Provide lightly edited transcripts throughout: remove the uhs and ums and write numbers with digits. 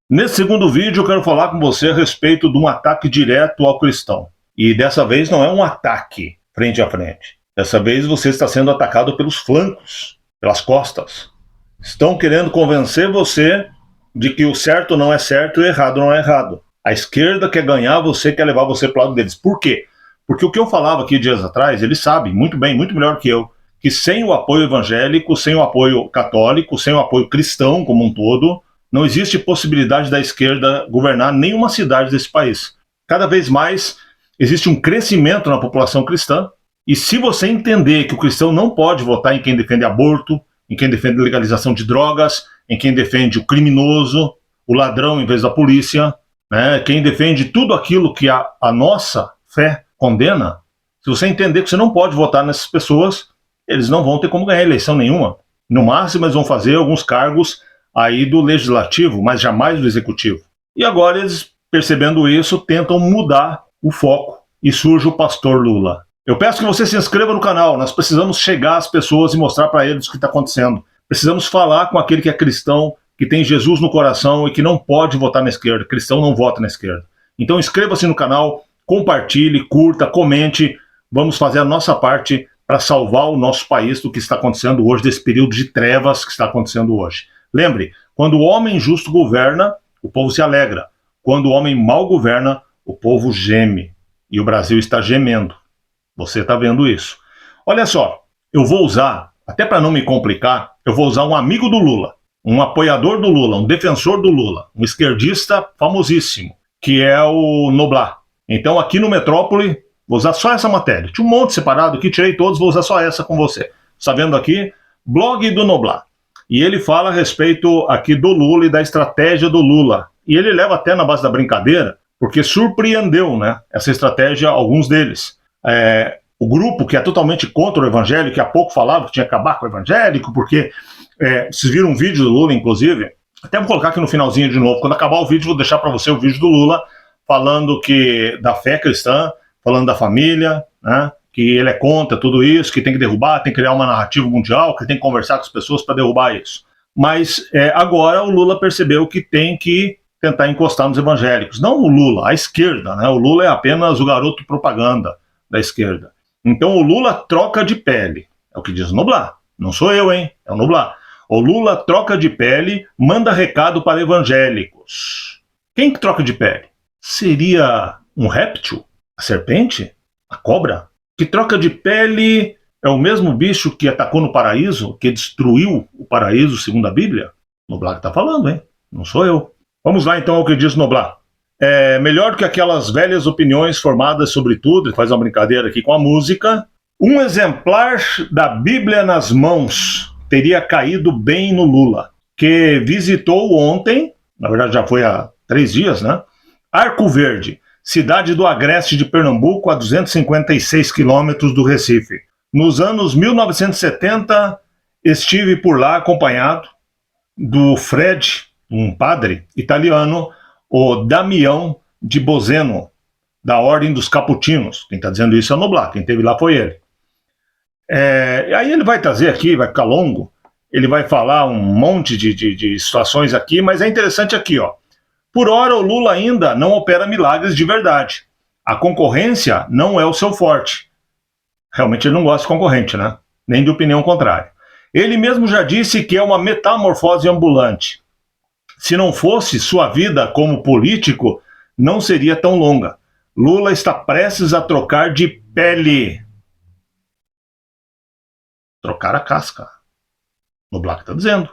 Nesse segundo vídeo eu quero falar com você a respeito de um ataque direto ao cristão. E dessa vez não é um ataque frente a frente. Dessa vez você está sendo atacado pelos flancos, pelas costas. Estão querendo convencer você de que o certo não é certo e o errado não é errado. A esquerda quer ganhar você, quer levar você para o lado deles. Por quê? Porque o que eu falava aqui dias atrás, eles sabem muito bem, muito melhor que eu, que sem o apoio evangélico, sem o apoio católico, sem o apoio cristão como um todo, não existe possibilidade da esquerda governar nenhuma cidade desse país. Cada vez mais existe um crescimento na população cristã, e se você entender que o cristão não pode votar em quem defende aborto, em quem defende legalização de drogas, em quem defende o criminoso, o ladrão em vez da polícia, né, quem defende tudo aquilo que a nossa fé condena, se você entender que você não pode votar nessas pessoas, eles não vão ter como ganhar eleição nenhuma. No máximo, eles vão fazer alguns cargos aí do legislativo, mas jamais do executivo. E agora eles, percebendo isso, tentam mudar o foco e surge o pastor Lula. Eu peço que você se inscreva no canal, nós precisamos chegar às pessoas e mostrar para eles o que está acontecendo. Precisamos falar com aquele que é cristão, que tem Jesus no coração e que não pode votar na esquerda. Cristão não vota na esquerda. Então inscreva-se no canal, compartilhe, curta, comente. Vamos fazer a nossa parte para salvar o nosso país do que está acontecendo hoje, desse período de trevas que está acontecendo hoje. Lembre, quando o homem justo governa, o povo se alegra. Quando o homem mau governa, o povo geme. E o Brasil está gemendo. Você está vendo isso. Olha só, eu vou usar, até para não me complicar, eu vou usar um amigo do Lula, um apoiador do Lula, um defensor do Lula, um esquerdista famosíssimo, que é o Noblar. Então aqui no Metrópole, vou usar só essa matéria. Tinha um monte separado aqui, tirei todos, vou usar só essa com você. Está vendo aqui? Blog do Noblar. E ele fala a respeito aqui do Lula e da estratégia do Lula. E ele leva até na base da brincadeira, porque surpreendeu, né, essa estratégia alguns deles. O grupo que é totalmente contra o evangélico, que há pouco falava que tinha que acabar com o evangélico, porque vocês viram um vídeo do Lula, inclusive, até vou colocar aqui no finalzinho de novo, quando acabar o vídeo vou deixar para você o vídeo do Lula, falando que da fé cristã, falando da família, né, que ele é contra tudo isso, que tem que derrubar, tem que criar uma narrativa mundial, que tem que conversar com as pessoas para derrubar isso. Mas agora o Lula percebeu que tem que tentar encostar nos evangélicos. Não o Lula, a esquerda, né? O Lula é apenas o garoto propaganda da esquerda. Então o Lula troca de pele. É o que diz o Noblar. Não sou eu, hein? É o Noblar. O Lula troca de pele, manda recado para evangélicos. Quem que troca de pele? Seria um réptil? A serpente? A cobra? Que troca de pele é o mesmo bicho que atacou no paraíso, que destruiu o paraíso, segundo a Bíblia? Noblar que está falando, hein? Não sou eu. Vamos lá então ao que diz Noblar. Melhor do que aquelas velhas opiniões formadas sobre tudo, ele faz uma brincadeira aqui com a música, um exemplar da Bíblia nas mãos teria caído bem no Lula, que visitou ontem, na verdade já foi há 3 dias, né? Arco Verde, cidade do Agreste de Pernambuco, a 256 quilômetros do Recife. Nos anos 1970, estive por lá acompanhado do Fred, um padre italiano, o Damião de Bozeno, da Ordem dos Caputinos. Quem está dizendo isso é o Noblar, quem esteve lá foi ele. Aí ele vai trazer aqui, vai ficar longo, ele vai falar um monte de situações aqui, mas é interessante aqui, ó. Por hora, o Lula ainda não opera milagres de verdade. A concorrência não é o seu forte. Realmente ele não gosta de concorrente, né? Nem de opinião contrária. Ele mesmo já disse que é uma metamorfose ambulante. Se não fosse sua vida como político, não seria tão longa. Lula está prestes a trocar de pele. Trocar a casca. O Black está dizendo.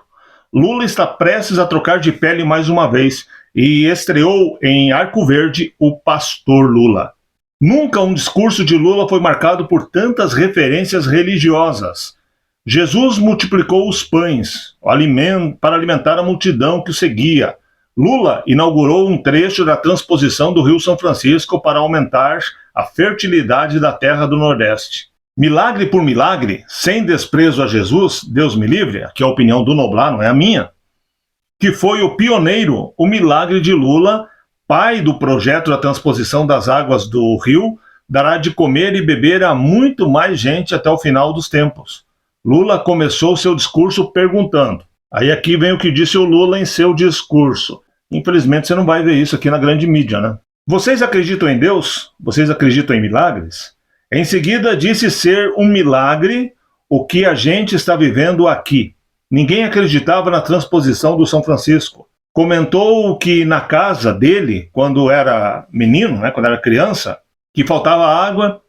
Lula está prestes a trocar de pele mais uma vez e estreou em Arco Verde o Pastor Lula. Nunca um discurso de Lula foi marcado por tantas referências religiosas. Jesus multiplicou os pães para alimentar a multidão que o seguia. Lula inaugurou um trecho da transposição do Rio São Francisco para aumentar a fertilidade da terra do Nordeste. Milagre por milagre, sem desprezo a Jesus, Deus me livre, aqui é a opinião do Noblar, não é a minha, que foi o pioneiro, o milagre de Lula, pai do projeto da transposição das águas do rio, dará de comer e beber a muito mais gente até o final dos tempos. Lula começou seu discurso perguntando. Aí aqui vem o que disse o Lula em seu discurso. Infelizmente você não vai ver isso aqui na grande mídia, né? Vocês acreditam em Deus? Vocês acreditam em milagres? Em seguida, disse ser um milagre o que a gente está vivendo aqui. Ninguém acreditava na transposição do São Francisco. Comentou que na casa dele, quando era menino, né, quando era criança, que faltava água,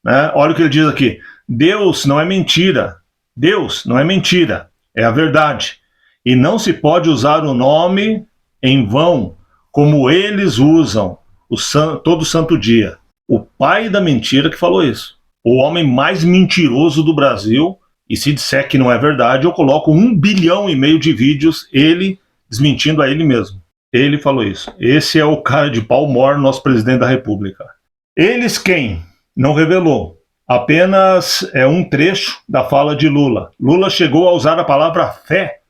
né? Olha o que ele diz aqui. Deus não é mentira. Deus não é mentira. É a verdade. E não se pode usar o nome em vão, como eles usam todo santo dia. O pai da mentira que falou isso. O homem mais mentiroso do Brasil. E se disser que não é verdade, eu coloco 1,5 bilhão de vídeos, ele desmentindo a ele mesmo. Ele falou isso. Esse é o cara de pau mor, nosso presidente da República. Eles quem? Não revelou. Apenas é um trecho da fala de Lula. Lula chegou a usar a palavra fé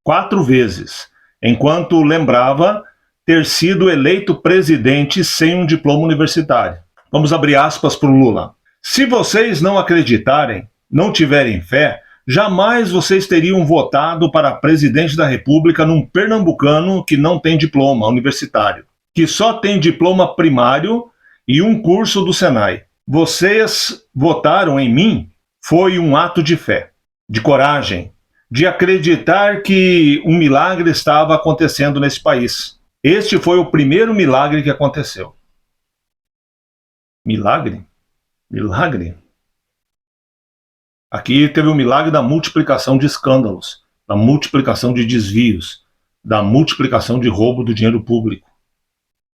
4 vezes, enquanto lembrava ter sido eleito presidente sem um diploma universitário. Vamos abrir aspas para o Lula. Se vocês não acreditarem, não tiverem fé, jamais vocês teriam votado para presidente da República num pernambucano que não tem diploma universitário, que só tem diploma primário e um curso do Senai. Vocês votaram em mim foi um ato de fé, de coragem, de acreditar que um milagre estava acontecendo nesse país. Este foi o primeiro milagre que aconteceu. Milagre? Milagre? Aqui teve o milagre da multiplicação de escândalos, da multiplicação de desvios, da multiplicação de roubo do dinheiro público.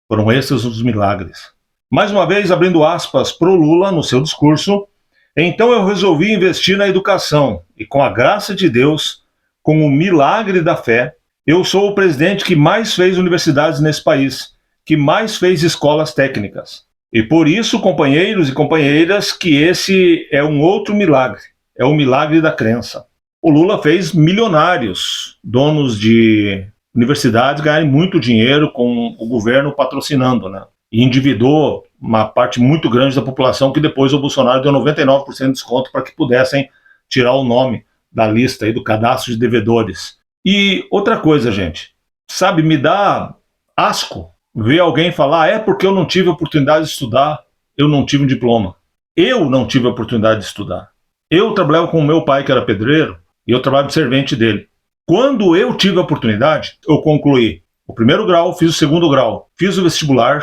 Foram esses os milagres. Mais uma vez, abrindo aspas para o Lula no seu discurso, então eu resolvi investir na educação e com a graça de Deus, com o milagre da fé, eu sou o presidente que mais fez universidades nesse país, que mais fez escolas técnicas. E por isso, companheiros e companheiras, que esse é um outro milagre, é o milagre da crença. O Lula fez milionários, donos de universidades, ganharem muito dinheiro com o governo patrocinando, né? E endividou uma parte muito grande da população que depois o Bolsonaro deu 99% de desconto para que pudessem tirar o nome da lista aí do cadastro de devedores. E outra coisa, gente, sabe, me dá asco ver alguém falar, é porque eu não tive oportunidade de estudar, eu não tive um diploma. Eu não tive a oportunidade de estudar. Eu trabalhava com o meu pai, que era pedreiro, e eu trabalhava de servente dele. Quando eu tive a oportunidade, eu concluí o 1º grau, fiz o 2º grau, fiz o vestibular,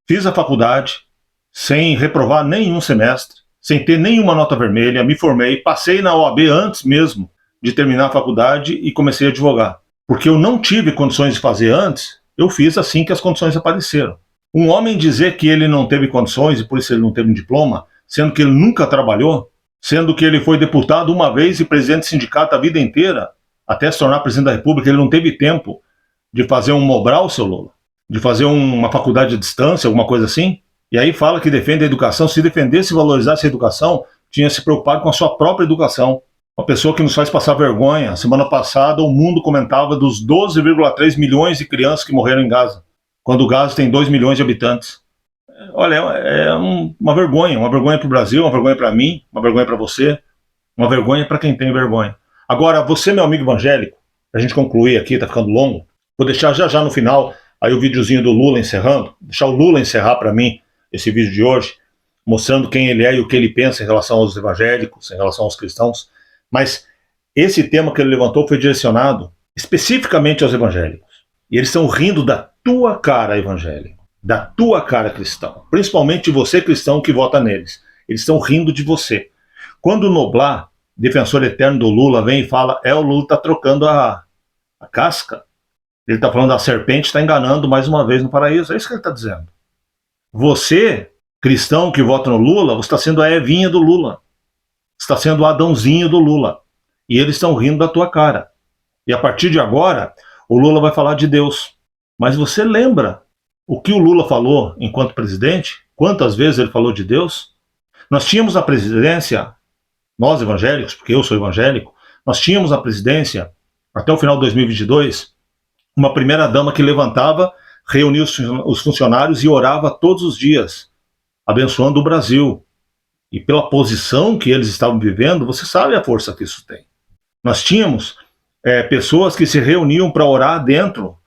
fiz a faculdade, sem reprovar nenhum semestre, sem ter nenhuma nota vermelha, me formei, passei na OAB antes mesmo de terminar a faculdade e comecei a advogar. Porque eu não tive condições de fazer antes, eu fiz assim que as condições apareceram. Um homem dizer que ele não teve condições e por isso ele não teve um diploma, sendo que ele nunca trabalhou, sendo que ele foi deputado uma vez e presidente de sindicato a vida inteira, até se tornar presidente da República, ele não teve tempo de fazer um Mobral, seu Lula, de fazer uma faculdade à distância, alguma coisa assim, e aí fala que defende a educação. Se defendesse e valorizasse a educação, tinha se preocupado com a sua própria educação. Uma pessoa que nos faz passar vergonha. Semana passada o mundo comentava dos 12,3 milhões de crianças que morreram em Gaza, quando Gaza tem 2 milhões de habitantes. Olha, é uma vergonha para o Brasil, uma vergonha para mim, uma vergonha para você, uma vergonha para quem tem vergonha. Agora, você, meu amigo evangélico, para a gente concluir aqui, tá ficando longo, vou deixar já no final aí o videozinho do Lula encerrando, deixar o Lula encerrar para mim esse vídeo de hoje, mostrando quem ele é e o que ele pensa em relação aos evangélicos, em relação aos cristãos. Mas esse tema que ele levantou foi direcionado especificamente aos evangélicos. E eles estão rindo da tua cara, evangélico, da tua cara, cristão. Principalmente você, cristão, que vota neles. Eles estão rindo de você. Quando o Noblar, defensor eterno do Lula, vem e fala, o Lula está trocando a casca, ele está falando a serpente está enganando mais uma vez no paraíso. É isso que ele está dizendo. Você, cristão que vota no Lula, você está sendo a Evinha do Lula. Está sendo o Adãozinho do Lula. E eles estão rindo da tua cara. E a partir de agora, o Lula vai falar de Deus. Mas você lembra o que o Lula falou enquanto presidente? Quantas vezes ele falou de Deus? Nós tínhamos a presidência, nós evangélicos, porque eu sou evangélico, nós tínhamos a presidência, até o final de 2022, uma primeira-dama que levantava, reunia os funcionários e orava todos os dias, abençoando o Brasil. E pela posição que eles estavam vivendo, você sabe a força que isso tem. Nós tínhamos pessoas que se reuniam para orar dentro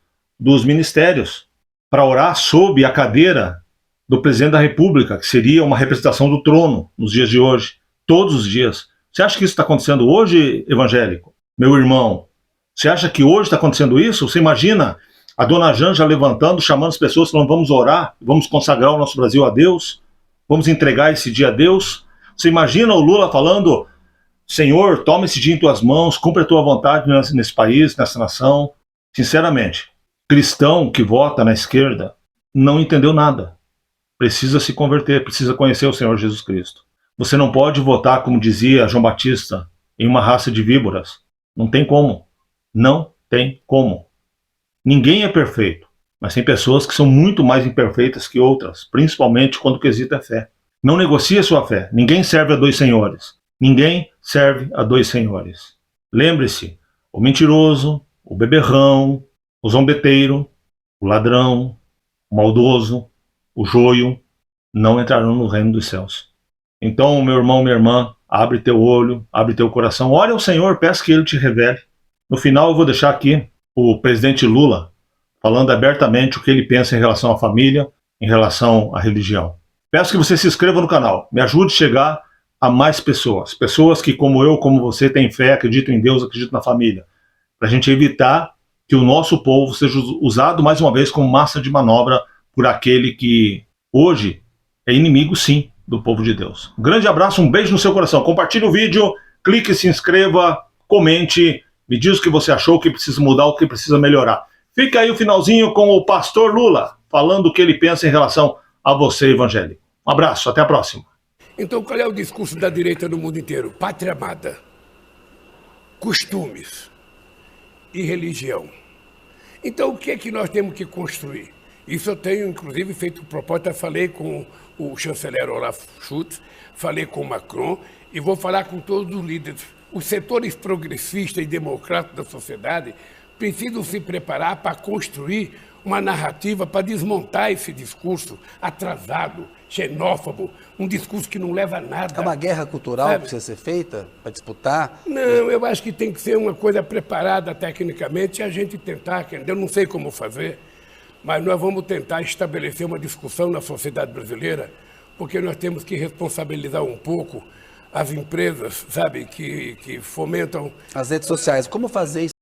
dos ministérios para orar sob a cadeira do presidente da República, que seria uma representação do trono nos dias de hoje, todos os dias. Você acha que isso está acontecendo hoje, evangélico? Meu irmão, você acha que hoje está acontecendo isso? Você imagina a dona Janja levantando, chamando as pessoas, falando, vamos orar, vamos consagrar o nosso Brasil a Deus, vamos entregar esse dia a Deus? Você imagina o Lula falando, Senhor, toma esse dia em tuas mãos, cumpre a tua vontade nesse país, nessa nação? Sinceramente, cristão que vota na esquerda não entendeu nada. Precisa se converter, precisa conhecer o Senhor Jesus Cristo. Você não pode votar, como dizia João Batista, em uma raça de víboras. Não tem como. Não tem como. Ninguém é perfeito, mas tem pessoas que são muito mais imperfeitas que outras, principalmente quando o quesito é fé. Não negocie a sua fé. Ninguém serve a dois senhores. Ninguém serve a dois senhores. Lembre-se, o mentiroso, o beberrão, o zombeteiro, o ladrão, o maldoso, o joio, não entrarão no reino dos céus. Então, meu irmão, minha irmã, abre teu olho, abre teu coração, ore ao Senhor, peça que Ele te revele. No final, eu vou deixar aqui o presidente Lula falando abertamente o que ele pensa em relação à família, em relação à religião. Peço que você se inscreva no canal, me ajude a chegar a mais pessoas. Pessoas que, como eu, como você, têm fé, acreditam em Deus, acreditam na família. Para a gente evitar que o nosso povo seja usado mais uma vez como massa de manobra por aquele que hoje é inimigo, sim, do povo de Deus. Um grande abraço, um beijo no seu coração. Compartilhe o vídeo, clique, se inscreva, comente, me diz o que você achou, o que precisa mudar, o que precisa melhorar. Fica aí o finalzinho com o pastor Lula, falando o que ele pensa em relação a você, evangélico. Um abraço, até a próxima. Então, qual é o discurso da direita no mundo inteiro? Pátria amada, costumes e religião. Então, o que é que nós temos que construir? Isso eu tenho, inclusive, feito proposta, falei com o chanceler Olaf Scholz, falei com Macron e vou falar com todos os líderes. Os setores progressistas e democráticos da sociedade precisam se preparar para construir uma narrativa para desmontar esse discurso atrasado, xenófobo, um discurso que não leva a nada. É uma guerra cultural que precisa ser feita para disputar? Não, eu acho que tem que ser uma coisa preparada tecnicamente e a gente tentar, eu não sei como fazer, mas nós vamos tentar estabelecer uma discussão na sociedade brasileira, porque nós temos que responsabilizar um pouco as empresas, sabe, que fomentam... As redes sociais, como fazer isso?